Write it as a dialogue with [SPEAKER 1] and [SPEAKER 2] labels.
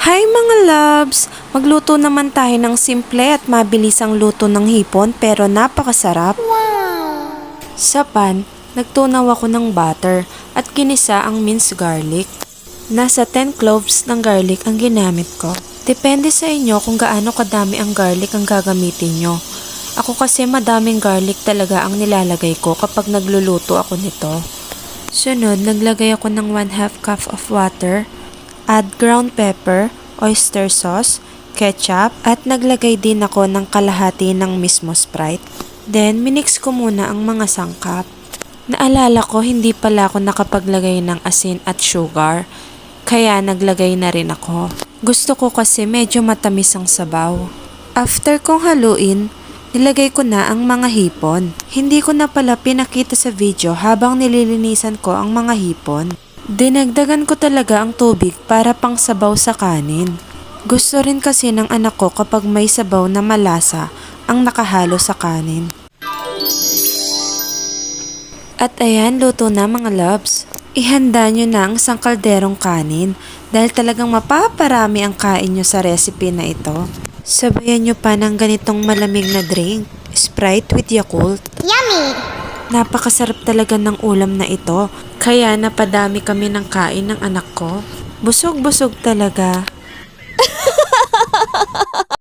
[SPEAKER 1] Hi mga loves! Magluto naman tayo ng simple at mabilisang luto ng hipon pero napakasarap. Sa pan, nagtunaw ako ng butter at kinisa ang minced garlic. Nasa 10 cloves ng garlic ang ginamit ko. Depende sa inyo kung gaano kadami ang garlic ang gagamitin nyo. Ako kasi madaming garlic talaga ang nilalagay ko kapag nagluluto ako nito. Sunod, naglagay ako ng 1/2 cup of water. Add ground pepper, oyster sauce, ketchup, at naglagay din ako ng kalahati ng mismo Sprite. Then, minix ko muna ang mga sangkap. Naalala ko hindi pala ako nakapaglagay ng asin at sugar, kaya naglagay na rin ako. Gusto ko kasi medyo matamis ang sabaw. After kong haluin, nilagay ko na ang mga hipon. Hindi ko na pala pinakita sa video habang nililinisan ko ang mga hipon. Dinagdagan ko talaga ang tubig para pang sabaw sa kanin. Gusto rin kasi ng anak ko kapag may sabaw na malasa ang nakahalo sa kanin. At ayan, luto na mga loves. Ihanda nyo na ang isang kalderong kanin dahil talagang mapaparami ang kain nyo sa recipe na ito. Sabayan nyo pa ng ganitong malamig na drink, Sprite with Yakult.
[SPEAKER 2] Yummy!
[SPEAKER 1] Napakasarap talaga ng ulam na ito, kaya napadami kami ng kain ng anak ko. Busog-busog talaga.